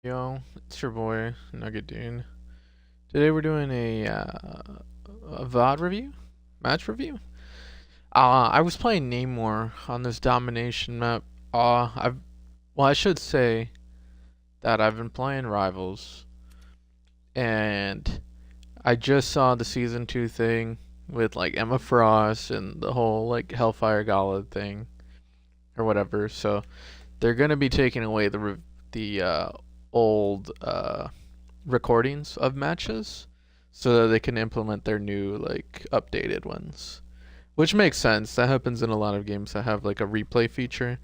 Yo, it's your boy Nugget Dude. Today we're doing a VOD review, match review. I was playing Namor on this domination map. I should say that I've been playing Rivals, and I just saw the season 2 thing with like Emma Frost and the whole like Hellfire Gala thing or whatever. So they're gonna be taking away the old recordings of matches so that they can implement their new like updated ones, which makes sense. That happens in a lot of games that have like a replay feature.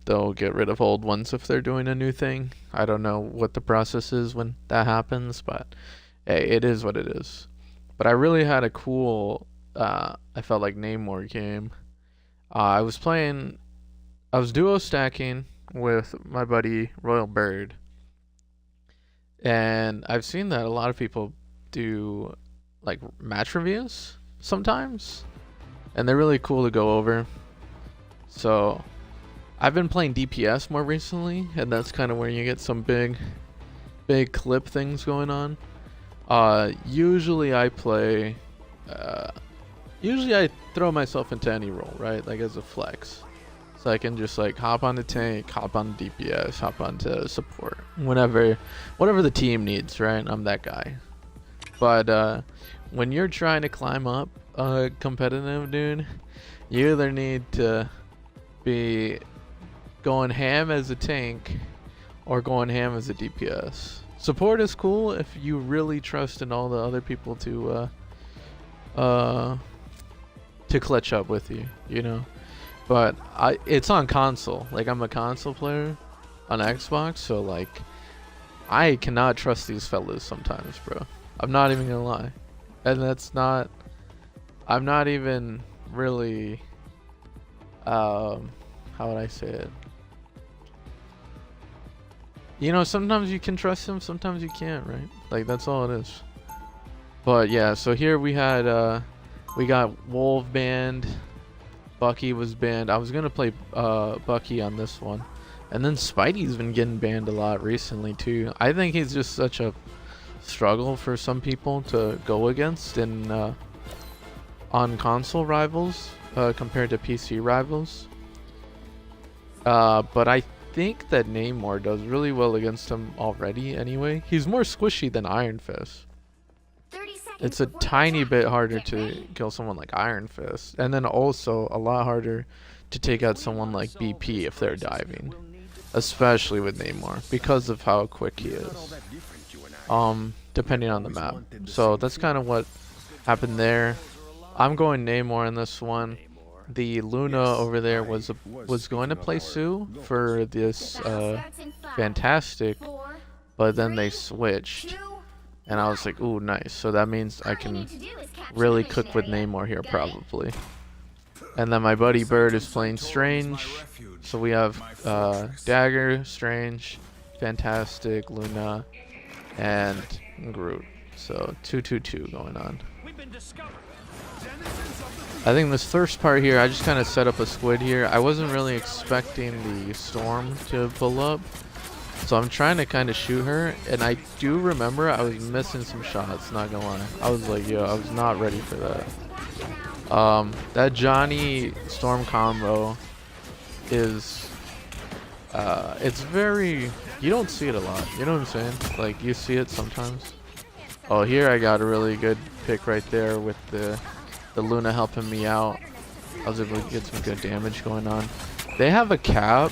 They'll get rid of old ones if they're doing a new thing. I don't know what the process is when that happens, but hey, it is what it is. But I really had a cool I felt like Namor game. I was playing, I was duo stacking with my buddy Royal Bird, and I've seen that a lot of people do like match reviews sometimes, and they're really cool to go over. So I've been playing DPS more recently, and that's kind of where you get some big clip things going on. Usually I play, usually I throw myself into any role, right? Like as a flex. So I can just like hop on the tank, hop on DPS, hop onto support, whatever the team needs, right? I'm that guy. But when you're trying to climb up competitive, dude, you either need to be going ham as a tank or going ham as a DPS. Support is cool if you really trust in all the other people to clutch up with you, you know. But it's on console. Like, I'm a console player on Xbox, so like I cannot trust these fellas sometimes, bro. I'm not even gonna lie. And I'm not even really how would I say it? You know, sometimes you can trust him, sometimes you can't, right? Like, that's all it is. But yeah, so here we had we got Wolf banned. Bucky was banned. I was gonna play Bucky on this one, and then Spidey's been getting banned a lot recently too. I think he's just such a struggle for some people to go against in on console rivals compared to PC rivals. But I think that Namor does really well against him already. Anyway, he's more squishy than Iron Fist. It's a tiny bit harder to kill someone like Iron Fist, and then also a lot harder to take out someone like BP if they're diving, especially with Namor because of how quick he is. Depending on the map. So that's kind of what happened there. I'm going Namor in this one. The Luna over there was going to play Sue for this fantastic, but then they switched. And I was like, ooh, nice. So that means I can really cook with Namor here, probably. And then my buddy Bird is playing Strange. So we have Dagger, Strange, Fantastic, Luna, and Groot. So 2-2-2 going on. I think this first part here, I just kind of set up a squid here. I wasn't really expecting the storm to pull up. So I'm trying to kind of shoot her, and I do remember I was missing some shots, not gonna lie. I was like, yo, I was not ready for that. That Johnny Storm combo is, it's very, you don't see it a lot, you know what I'm saying? Like, you see it sometimes. Oh, here I got a really good pick right there with the Luna helping me out. I was able to get some good damage going on. They have a cap.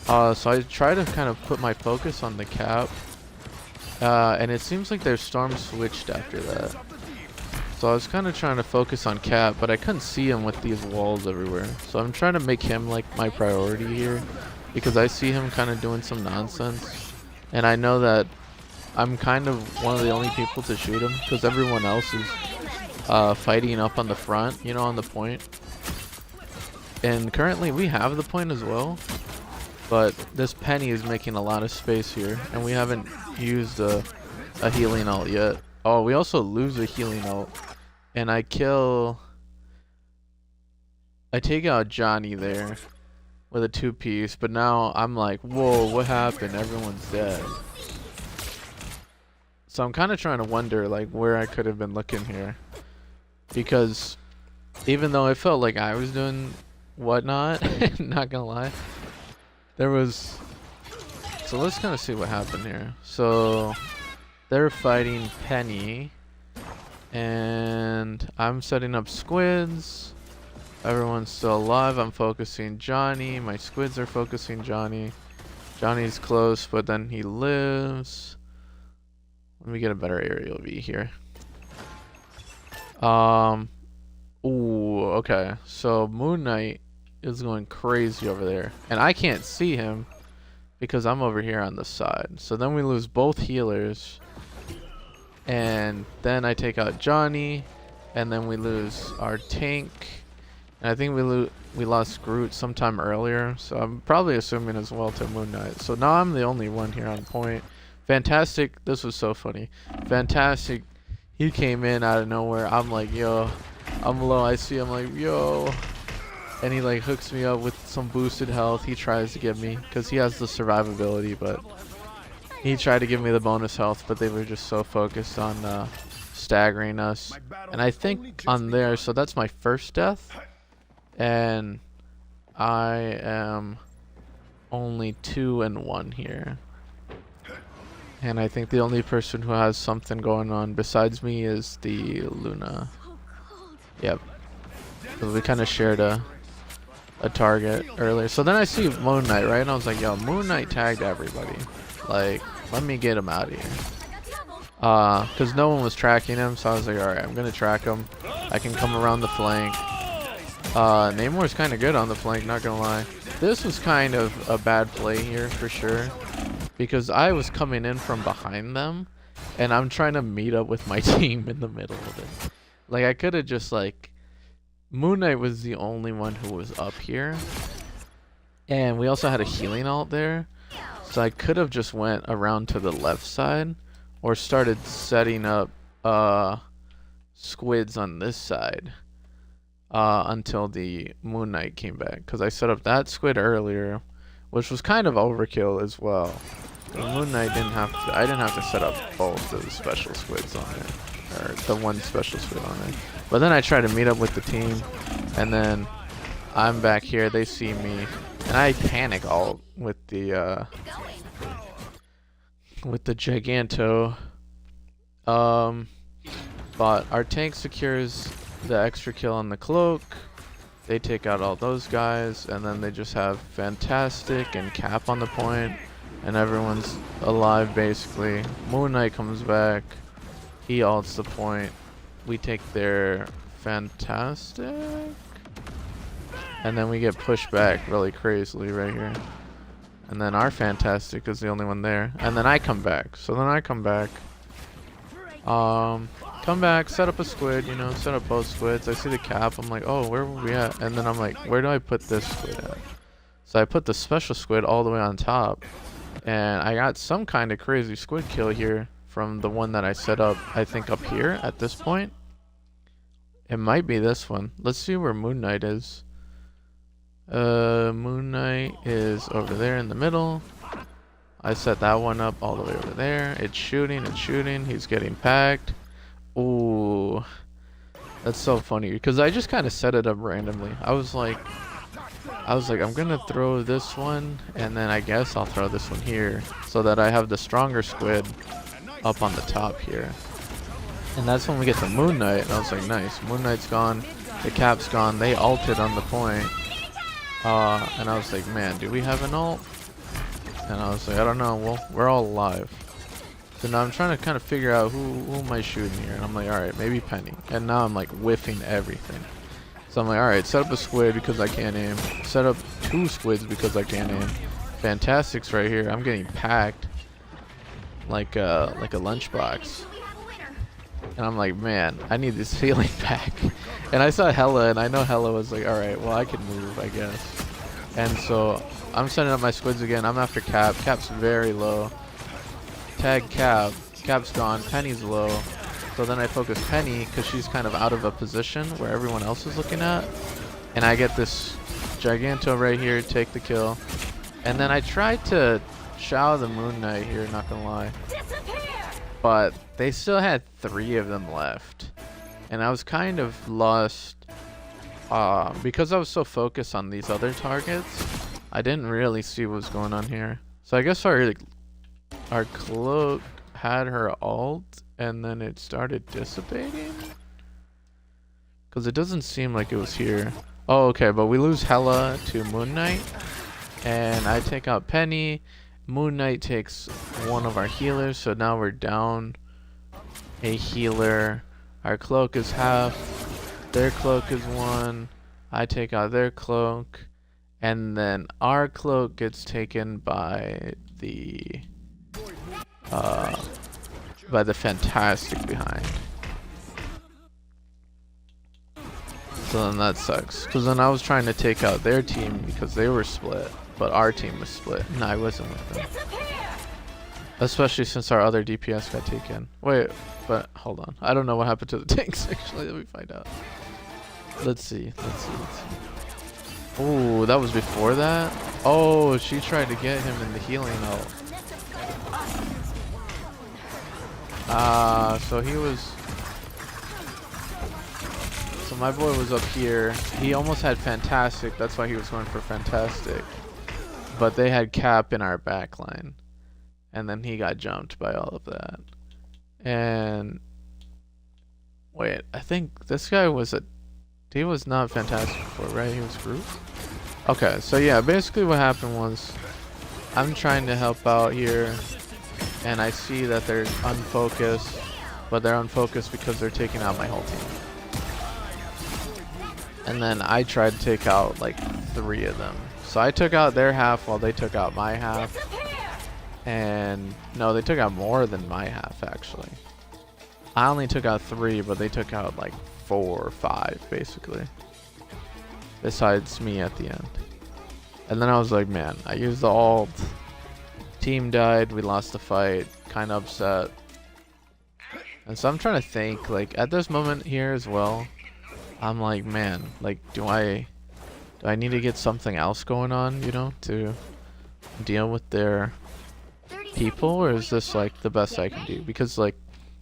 So I try to kind of put my focus on the cap, and it seems like their storm switched after that. So I was kind of trying to focus on cap, but I couldn't see him with these walls everywhere. So I'm trying to make him like my priority here, because I see him kind of doing some nonsense, and I know that I'm kind of one of the only people to shoot him, because everyone else is fighting up on the front, you know, on the point. And currently we have the point as well. But this Penny is making a lot of space here, and we haven't used a healing ult yet. Oh, we also lose a healing ult, and I take out Johnny there with a 2-piece, but now I'm like, whoa, what happened? Everyone's dead. So I'm kind of trying to wonder like where I could have been looking here, because even though it felt like I was doing whatnot, not gonna lie, there was. So let's kind of see what happened here. So they're fighting Penny, and I'm setting up squids. Everyone's still alive. I'm focusing Johnny. My squids are focusing Johnny. Johnny's close, but then he lives. Let me get a better aerial view here. Ooh, okay. So Moon Knight is going crazy over there, and I can't see him because I'm over here on the side. So then we lose both healers, and then I take out Johnny, and then we lose our tank. And I think we lost Groot sometime earlier, so I'm probably assuming as well to Moon Knight. So now I'm the only one here on point. Fantastic, this was so funny. Fantastic, he came in out of nowhere. I'm like, yo, I'm low. I see him like, yo, and he like hooks me up with some boosted health. He tries to get me because he has the survivability, but he tried to give me the bonus health, but they were just so focused on staggering us. And I think on there, so that's my first death. And I am only 2-1 here. And I think the only person who has something going on besides me is the Luna. Yep. So we kind of shared a target earlier. So then I see Moon Knight, right? And I was like, yo, Moon Knight tagged everybody. Like, let me get him out of here. Because no one was tracking him. So I was like, alright, I'm going to track him. I can come around the flank. Namor's kind of good on the flank, not gonna lie. This was kind of a bad play here for sure, because I was coming in from behind them, and I'm trying to meet up with my team in the middle of it. Like, I could have just like, Moon Knight was the only one who was up here, and we also had a healing ult there, so I could have just went around to the left side, or started setting up squids on this side. Until the Moon Knight came back, because I set up that squid earlier, which was kind of overkill as well. The Moon Knight didn't have to. I didn't have to set up both of the special squids on there, or the one special squid on there. But then I try to meet up with the team, and then I'm back here. They see me, and I panic ult with the Giganto. But our tank secures the extra kill on the cloak. They take out all those guys, and then they just have Fantastic and Cap on the point, and everyone's alive basically. Moon Knight comes back, he ults the point, we take their Fantastic, and then we get pushed back really crazily right here, and then our Fantastic is the only one there, and then I come back. So then I come back, come back, set up a squid, you know, set up both squids. I see the Cap, I'm like, oh, where were we at? And then I'm like, where do I put this squid at? So I put the special squid all the way on top, and I got some kind of crazy squid kill here from the one that I set up, I think up here at this point. It might be this one. Let's see where Moon Knight is. Moon Knight is over there in the middle. I set that one up all the way over there. It's shooting, he's getting packed. Ooh, that's so funny, because I just kind of set it up randomly. I was like, I'm gonna throw this one, and then I guess I'll throw this one here, so that I have the stronger squid up on the top here. And that's when we get the Moon Knight, and I was like, nice, Moon Knight's gone, the Cap's gone, they ulted on the point. And I was like, man, do we have an ult? And I was like, I don't know, well, we're all alive. So now I'm trying to kind of figure out who am I shooting here, and I'm like, alright, maybe Penny. And now I'm like whiffing everything. So I'm like, alright, set up a squid because I can't aim. Set up 2 squids because I can't aim. Fantastic's right here. I'm getting packed like a lunchbox. And I'm like, man, I need this healing pack. And I saw Hella, and I know Hella was like, alright, well, I can move, I guess. And so I'm setting up my squids again. I'm after Cap. Cap's very low. Tag Cap. Cap's gone. Penny's low. So then I focus Penny because she's kind of out of a position where everyone else is looking at. And I get this Giganto right here, take the kill. And then I tried to chow the Moon Knight here, not gonna lie. but they still had 3 of them left. And I was kind of lost because I was so focused on these other targets. I didn't really see what was going on here. So I guess our cloak had her ult and then it started dissipating? Because it doesn't seem like it was here. Oh, okay, but we lose Hela to Moon Knight. And I take out Penny. Moon Knight takes one of our healers, so now we're down a healer. Our cloak is half. Their cloak is 1. I take out their cloak. And then our cloak gets taken by the Fantastic behind. So then that sucks. Because then I was trying to take out their team because they were split. But our team was split. And I wasn't with them. Especially since our other DPS got taken. Wait, but hold on. I don't know what happened to the tanks actually. Let me find out. Let's see. Oh, that was before that? Oh, she tried to get him in the healing ult. So he was... So my boy was up here. He almost had Fantastic. That's why he was going for Fantastic. But they had Cap in our backline. And then he got jumped by all of that. And... Wait, I think this guy was a... He was not Fantastic before, right? He was Groot? Okay, so yeah, basically what happened was... I'm trying to help out here. And I see that they're unfocused. But they're unfocused because they're taking out my whole team. And then I tried to take out like 3 of them. So I took out their half while they took out my half. And no, they took out more than my half actually. I only took out 3, but they took out like 4 or 5 basically. Besides me at the end. And then I was like, man, I used the ult. Team died, we lost the fight, kind of upset. And so I'm trying to think, like at this moment here as well, I'm like, man, like do I need to get something else going on, you know, to deal with their people, or is this like the best I can do? Because like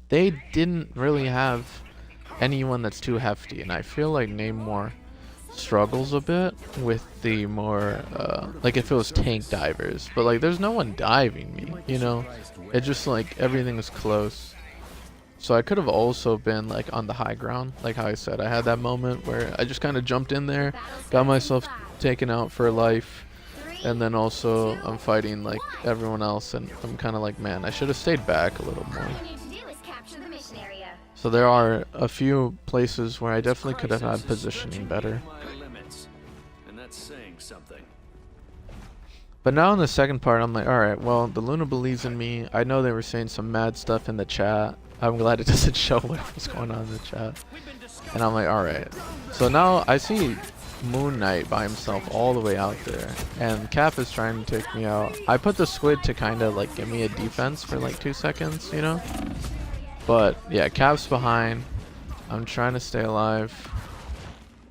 they didn't really have anyone that's too hefty, and I feel like Namor struggles a bit with the more like if it was tank divers, but like there's no one diving me, you know. It just like everything is close. So I could have also been like on the high ground, like how I said. I had that moment where I just kind of jumped in there, got myself taken out for life, and then also I'm fighting like everyone else, and I'm kind of like, man, I should have stayed back a little more. So there are a few places where I definitely could have had positioning better. But now in the second part, I'm like, alright, well, the Luna believes in me. I know they were saying some mad stuff in the chat. I'm glad it doesn't show what's going on in the chat. And I'm like, alright. So now I see Moon Knight by himself all the way out there. And Cap is trying to take me out. I put the squid to kind of like give me a defense for like 2 seconds, you know? But yeah, Cap's behind. I'm trying to stay alive.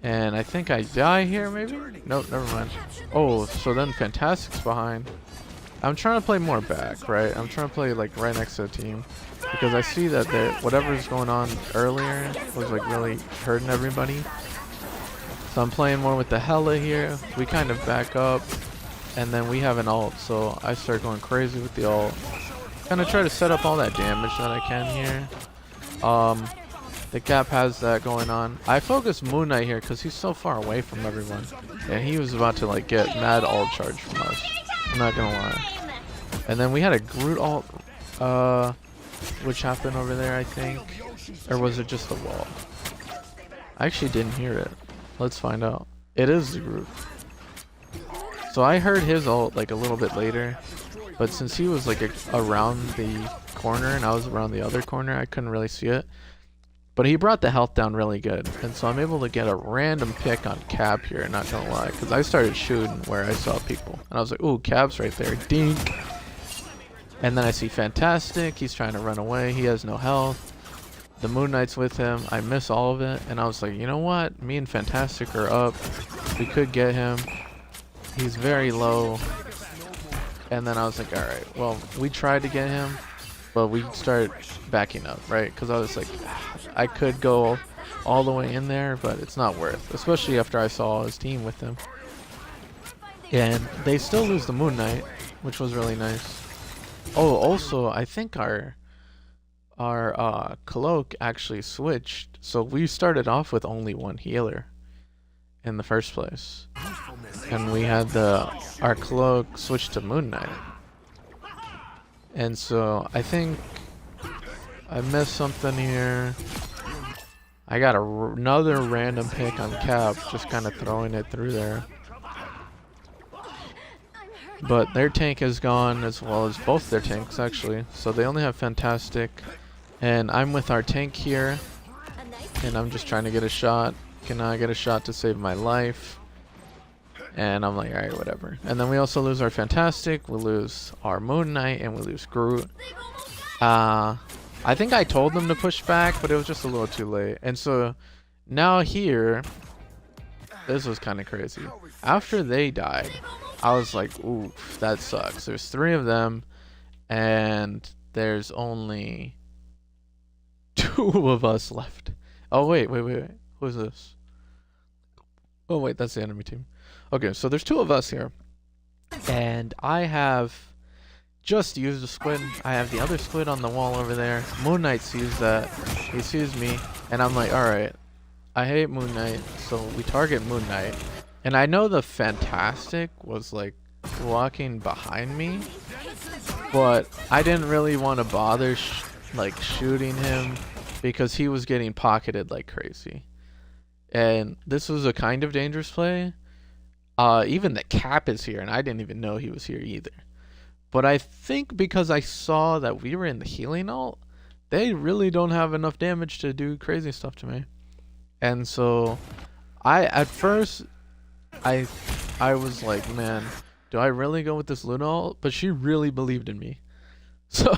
And I think I die here, maybe? Nope, never mind. Oh, so then Fantastic's behind. I'm trying to play more back, right? I'm trying to play like right next to the team. Because I see that whatever's going on earlier was like really hurting everybody. So I'm playing more with the Hela here. We kind of back up. And then we have an ult, so I start going crazy with the ult. Kind of try to set up all that damage that I can here. The Cap has that going on. I focus Moon Knight here because he's so far away from everyone. And he was about to like get mad ult charge from us. I'm not gonna lie. And then we had a Groot ult, which happened over there, I think. Or was it just the wall? I actually didn't hear it. Let's find out. It is the Groot. So I heard his ult like a little bit later. But since he was like around the corner and I was around the other corner, I couldn't really see it. But he brought the health down really good. And so I'm able to get a random pick on Cap here, not gonna lie. Because I started shooting where I saw people. And I was like, ooh, Cap's right there. Dink. And then I see Fantastic. He's trying to run away. He has no health. The Moon Knight's with him. I miss all of it. And I was like, you know what? Me and Fantastic are up. We could get him. He's very low. And then I was like, alright, well, we tried to get him. but we start backing up, right? Because I was like, I could go all the way in there, but it's not worth, especially after I saw his team with him. And they still lose the Moon Knight, which was really nice. Oh, also, I think our cloak actually switched, so we started off with only one healer in the first place, and we had our cloak switch to Moon Knight. And so I think I missed something here. I got another random pick on Cap, just kind of throwing it through there. But their tank is gone, as well as both their tanks actually, so they only have Fantastic. And I'm with our tank here, and I'm just trying to get a shot. Can I get a shot to save my life? And I'm like, alright, whatever. And then we also lose our Fantastic, we lose our Moon Knight, and we lose Groot. I think I told them to push back, but it was just a little too late. And so now here, this was kind of crazy. After they died, I was like, ooh, that sucks. There's 3 of them, and there's only 2 of us left. Oh, wait. Who's this? Oh, wait, that's the enemy team. Okay, so there's 2 of us here. And I have just used a squid. I have the other squid on the wall over there. Moon Knight sees that. He sees me, and I'm like, alright, I hate Moon Knight, so we target Moon Knight. And I know the Fantastic was like walking behind me, but I didn't really want to bother shooting him because he was getting pocketed like crazy. And this was a kind of dangerous play. Even the Cap is here, and I didn't even know he was here either. But I think because I saw that we were in the healing ult, they really don't have enough damage to do crazy stuff to me. And so at first I was like, man, do I really go with this Luna ult? But she really believed in me. So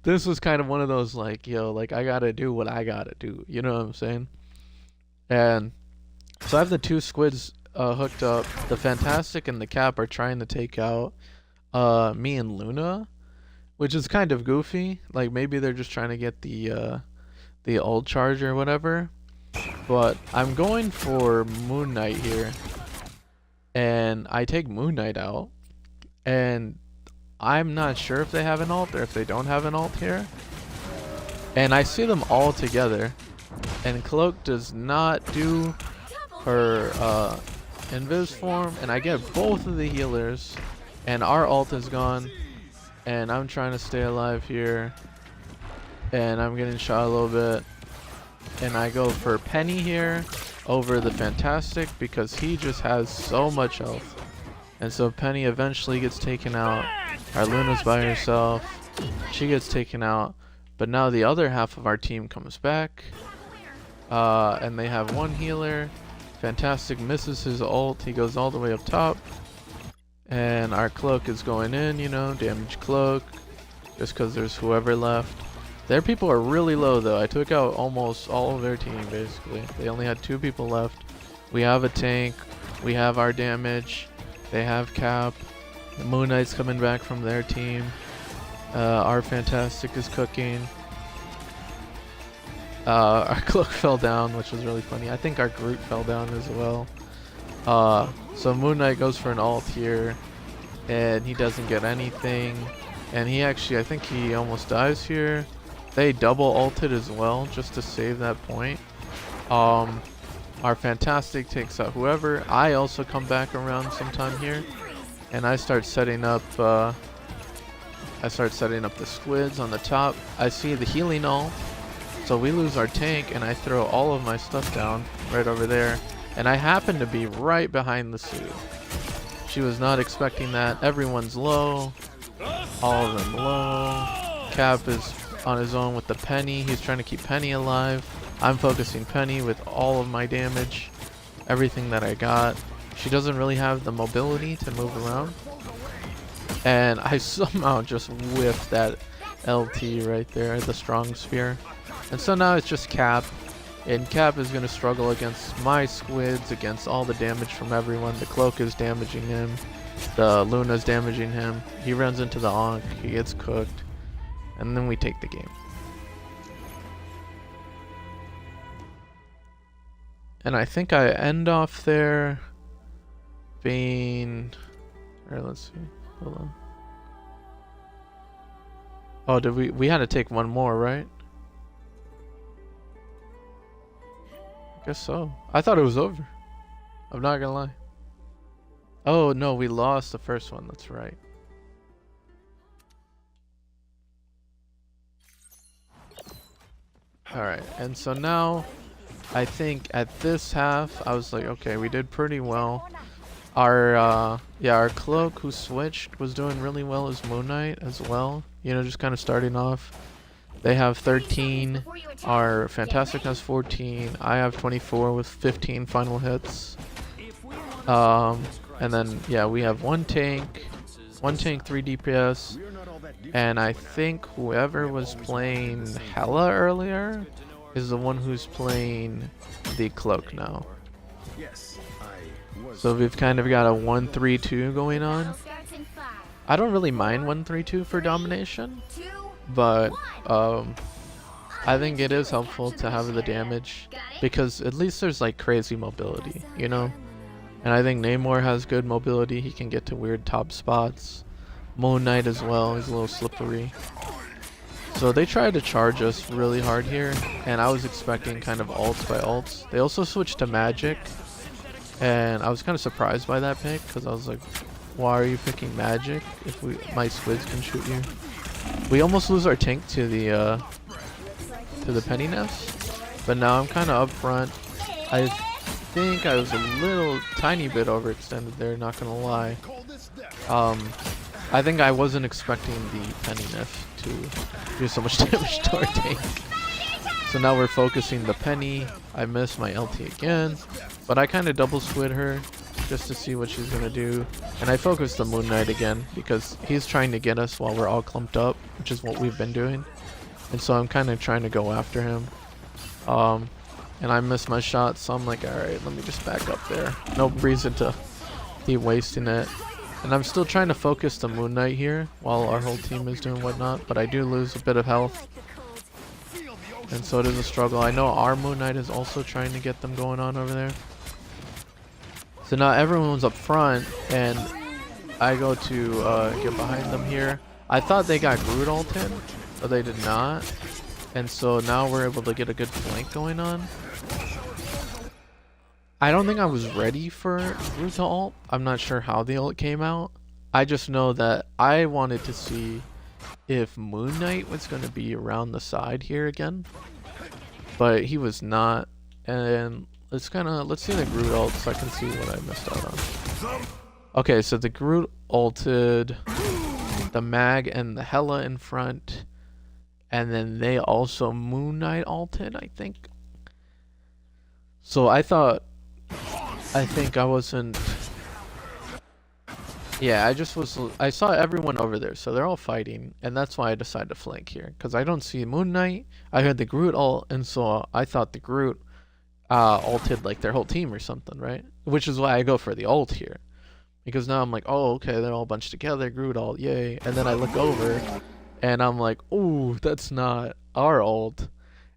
this was kind of one of those like, yo, like I gotta do what I gotta do. You know what I'm saying? And so I have the 2 squids hooked up. The Fantastic and the Cap are trying to take out me and Luna, which is kind of goofy. Like maybe they're just trying to get the ult charge or whatever. But I'm going for Moon Knight here, and I take Moon Knight out, and I'm not sure if they have an ult or if they don't have an ult here. And I see them all together, and Cloak does not do her invis form, and I get both of the healers, and our ult is gone, and I'm trying to stay alive here, and I'm getting shot a little bit, and I go for Penny here over the Fantastic because he just has so much health. And so Penny eventually gets taken out. Our Luna's by herself. She gets taken out. But now the other half of our team comes back. And they have 1 healer. Fantastic misses his ult. He goes all the way up top. And our Cloak is going in, you know, damage Cloak. Just because there's whoever left. Their people are really low though. I took out almost all of their team basically. They only had 2 people left. We have a tank. We have our damage. They have Cap. The Moon Knight's coming back from their team. Our Fantastic is cooking. Our Cloak fell down, which was really funny. I think our Groot fell down as well. So Moon Knight goes for an ult here, and he doesn't get anything. And he actually, I think he almost dies here. They double ulted as well, just to save that point. Our Fantastic takes out whoever. I also come back around sometime here, and I start setting up the squids on the top. I see the healing ult, so we lose our tank, and I throw all of my stuff down right over there, and I happen to be right behind the suit. She was not expecting that. Everyone's low, all of them low. Cap is on his own with the Penny. He's trying to keep Penny alive. I'm focusing Penny with all of my damage, everything that I got. She doesn't really have the mobility to move around, and I somehow just whiffed that LT right there, the strong spear. And so now it's just Cap, and Cap is going to struggle against my squids, against all the damage from everyone. The Cloak is damaging him, the Luna's damaging him. He runs into the Ankh, he gets cooked. and then we take the game. And I think I end off there being... Alright, let's see. Hold on. Oh, did we had to take one more, right? I guess so. I thought it was over. I'm not gonna lie. Oh, no, we lost the first one. That's right. Alright, and so now I think at this half I was like, okay, we did pretty well. Our our cloak who switched was doing really well as Moon Knight as well. You know, just kind of starting off. They have 13. Our Fantastic has 14. I have 24 with 15 final hits. And then yeah, we have one tank, 3 DPS, and I think whoever was playing Hela earlier is the one who's playing the cloak now. So we've kind of got a 1-3-2 going on. I don't really mind 1-3-2 for domination, but I think it is helpful to have the damage because at least there's like crazy mobility, you know? And I think Namor has good mobility. He can get to weird top spots. Moon Knight as well. He's a little slippery. So they tried to charge us really hard here, and I was expecting kind of ults by ults. They also switched to magic, and I was kind of surprised by that pick because I was like, why are you picking magic if my squids can shoot you? We almost lose our tank to the penny nest, but now I'm kind of up front. I think I was a little tiny bit overextended there, not gonna lie. I think I wasn't expecting the penny nest to do so much damage to our tank. So now we're focusing the penny. I missed my LT again, but I kind of double squid her just to see what she's gonna do. And I focused the Moon Knight again because he's trying to get us while we're all clumped up, which is what we've been doing. And so I'm kind of trying to go after him. And I missed my shot, so I'm like, alright, let me just back up there. No reason to keep wasting it. And I'm still trying to focus the Moon Knight here while our whole team is doing whatnot, but I do lose a bit of health. And so it is a struggle. I know our Moon Knight is also trying to get them going on over there. So now everyone's up front, and I go to get behind them here. I thought they got Groot ulted, but they did not. And so now we're able to get a good flank going on. I don't think I was ready for Groot to ult. I'm not sure how the ult came out. I just know that I wanted to see if Moon Knight was going to be around the side here again. But he was not. And let's see the Groot ult so I can see what I missed out on. Okay, so the Groot ulted the Mag and the Hela in front. And then they also Moon Knight ulted, I think. So I think I wasn't... Yeah, I saw everyone over there, so they're all fighting, and that's why I decided to flank here. Because I don't see Moon Knight, I heard the Groot ult, and so I thought the Groot ulted like their whole team or something, right? Which is why I go for the ult here. Because now I'm like, oh, okay, they're all bunched together, Groot ult, yay. And then I look over, and I'm like, ooh, that's not our ult,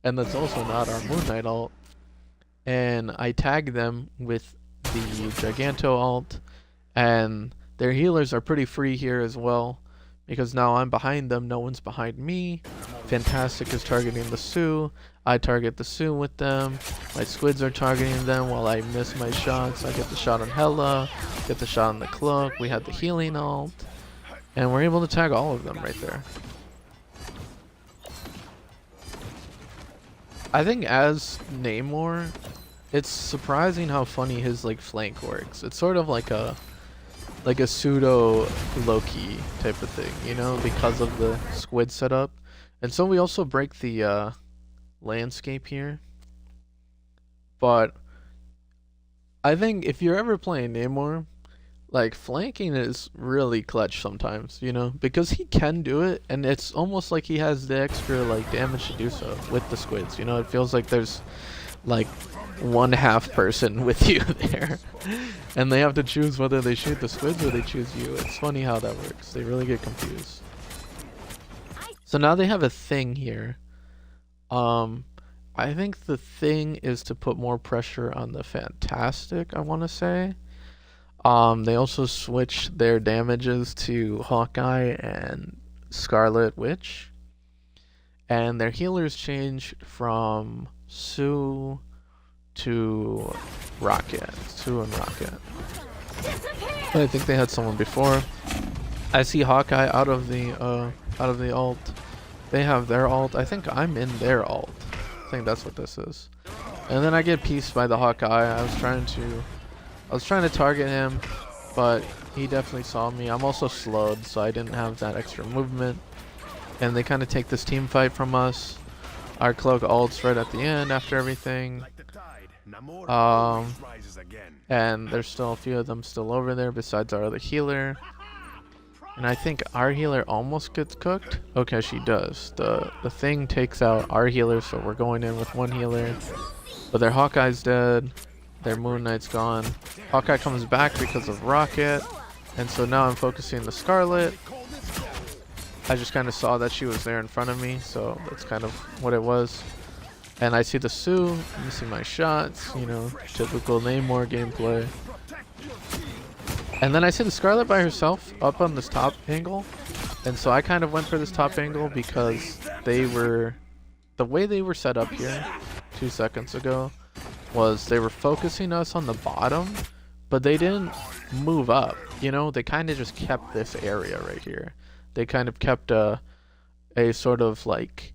and that's also not our Moon Knight ult. And I tag them with the Giganto ult, and their healers are pretty free here as well, because now I'm behind them, no one's behind me. Fantastic is targeting the Sue, I target the Sue with them, my squids are targeting them while I miss my shots. I get the shot on Hela, get the shot on the cloak, we had the healing ult, and we're able to tag all of them right there. I think as Namor, it's surprising how funny his like flank works. It's sort of like a pseudo Loki type of thing, you know, because of the squid setup. And so we also break the landscape here. But I think if you're ever playing Namor, like flanking is really clutch sometimes, you know, because he can do it, and it's almost like he has the extra like damage to do so with the squids, you know. It feels like there's like one half person with you there, and they have to choose whether they shoot the squids or they choose you. It's funny how that works. They really get confused. So now they have a thing here. Um, I think the thing is to put more pressure on the Fantastic, I want to say. They also switched their damages to Hawkeye and Scarlet Witch. And their healers changed from Sue to Rocket. Sue and Rocket. I think they had someone before. I see Hawkeye out of the alt. They have their alt. I think I'm in their alt. I think that's what this is. And then I get pieced by the Hawkeye. I was trying to target him, but he definitely saw me. I'm also slowed, so I didn't have that extra movement. And they kind of take this team fight from us. Our cloak ults right at the end after everything. And there's still a few of them still over there besides our other healer. And I think our healer almost gets cooked. Okay, she does. The thing takes out our healer, so we're going in with one healer. But their Hawkeye's dead. Their Moon Knight's gone. Hawkeye comes back because of Rocket. And so now I'm focusing the Scarlet. I just kind of saw that she was there in front of me, so that's kind of what it was. And I see the Sue, missing my shots, you know, typical Namor gameplay. And then I see the Scarlet by herself up on this top angle. And so I kind of went for this top angle because the way they were set up here 2 seconds ago was they were focusing us on the bottom, but they didn't move up, you know, they kind of just kept this area right here. They kind of kept a sort of like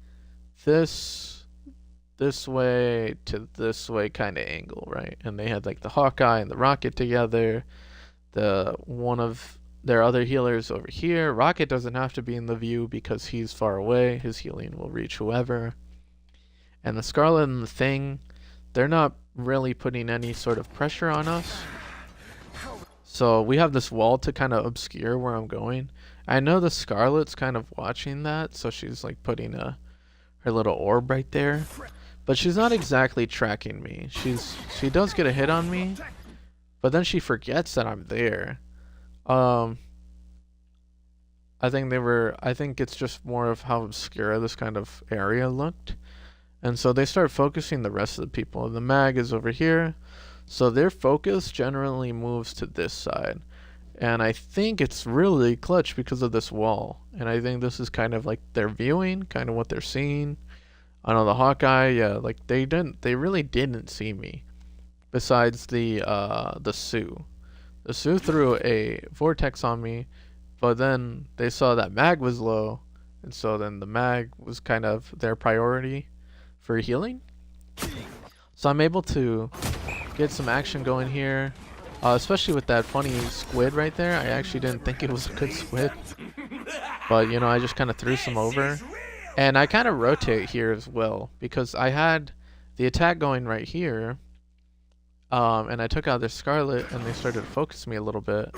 this way to this way kind of angle, right? And they had like the Hawkeye and the Rocket together. One of their other healers over here. Rocket doesn't have to be in the view because he's far away. His healing will reach whoever. And the Scarlet and the Thing, they're not really putting any sort of pressure on us. So we have this wall to kind of obscure where I'm going. I know the Scarlet's kind of watching that, so she's like putting her little orb right there. But she's not exactly tracking me. She does get a hit on me, but then she forgets that I'm there. I think it's just more of how obscure this kind of area looked. And so they start focusing the rest of the people. The mag is over here. So their focus generally moves to this side. And I think it's really clutch because of this wall. And I think this is kind of like their viewing, kind of what they're seeing. I know the Hawkeye, yeah, like they really didn't see me. Besides the Sue. The Sue threw a vortex on me, but then they saw that mag was low, and so then the mag was kind of their priority for healing. So I'm able to get some action going here, especially with that funny squid right there. I actually didn't think it was a good squid, but you know, I just kind of threw some over. And I kind of rotate here as well, because I had the attack going right here, and I took out their Scarlet, and they started to focus me a little bit.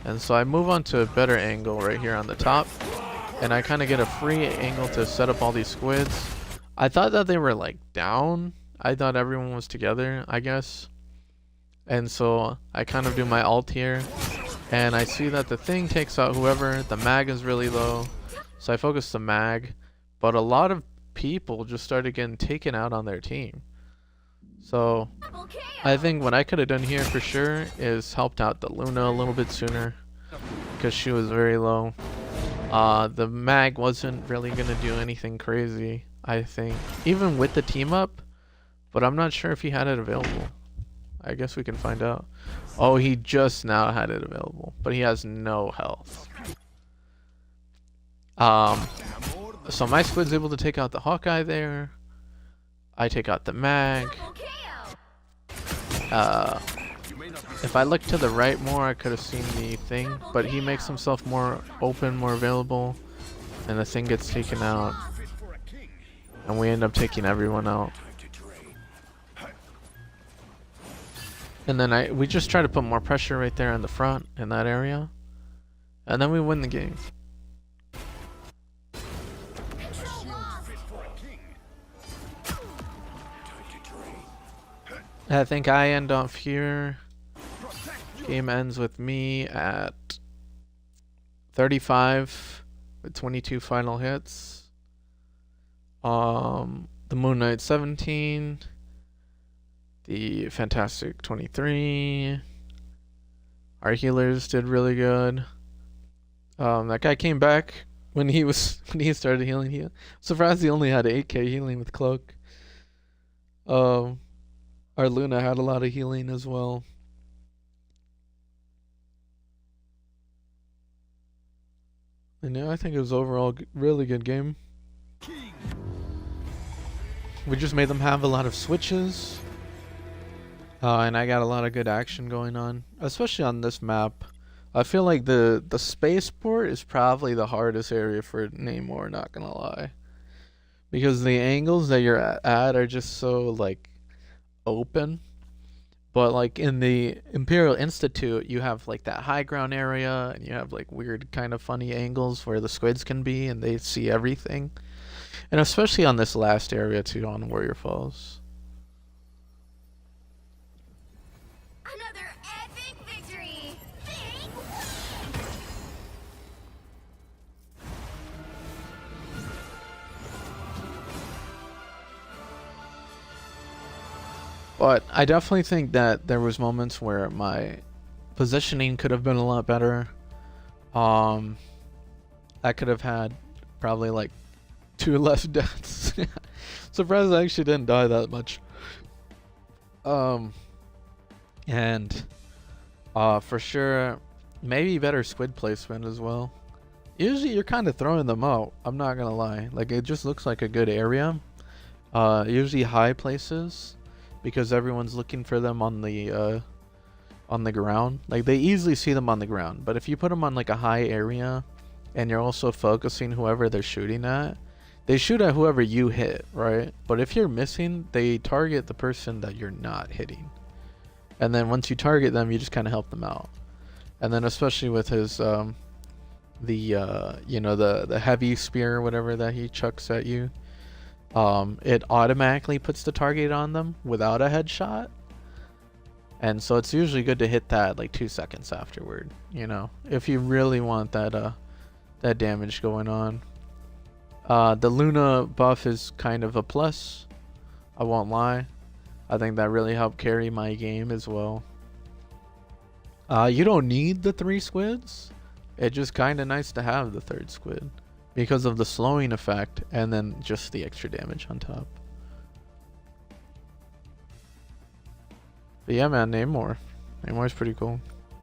And so I move on to a better angle right here on the top, and I kind of get a free angle to set up all these squids. I thought that they were like down. I thought everyone was together, I guess. And so I kind of do my ult here, and I see that the Thing takes out whoever. The mag is really low, so I focus the mag. But a lot of people just started getting taken out on their team. So I think what I could have done here for sure is helped out the Luna a little bit sooner, because she was very low. The mag wasn't really going to do anything crazy, I think, even with the team up, but I'm not sure if he had it available. I guess we can find out. Oh, he just now had it available, but he has no health. So my squid's able to take out the Hawkeye there. I take out the mag. If I look to the right more, I could have seen the Thing, but he makes himself more open, more available, and the Thing gets taken out, and we end up taking everyone out. And then we just try to put more pressure right there in the front, in that area, and then we win the game. I think I end off here. Game ends with me at 35 with 22 final hits. The Moon Knight 17, the Fantastic 23. Our healers did really good. That guy came back when he started healing. Surprised he only had 8k healing with Cloak. Um, our Luna had a lot of healing as well. And yeah, I think it was overall really good game. We just made them have a lot of switches. And I got a lot of good action going on, especially on this map. I feel like the spaceport is probably the hardest area for Namor, not gonna lie. Because the angles that you're at are just so like open. But like in the Imperial Institute, you have like that high ground area, and you have like weird kind of funny angles where the squids can be, and they see everything. And especially on this last area too, on Warrior Falls. Another epic victory! But I definitely think that there was moments where my positioning could have been a lot better. I could have had probably like 2 less deaths. Surprised I actually didn't die that much. And for sure, maybe better squid placement as well. Usually you're kind of throwing them out, I'm not gonna lie. Like, it just looks like a good area. Usually high places, because everyone's looking for them on the ground. Like, they easily see them on the ground, but if you put them on like a high area and you're also focusing whoever they're shooting at, they shoot at whoever you hit, right? But if you're missing, they target the person that you're not hitting. And then once you target them, you just kind of help them out. And then especially with his you know, the heavy spear or whatever that he chucks at you, it automatically puts the target on them without a headshot. And so it's usually good to hit that like 2 seconds afterward, you know, if you really want that that damage going on. The Luna buff is kind of a plus, I won't lie. I think that really helped carry my game as well. You don't need the 3 squids. It's just kind of nice to have the 3rd squid because of the slowing effect and then just the extra damage on top. But yeah, man, Namor. Namor's pretty cool.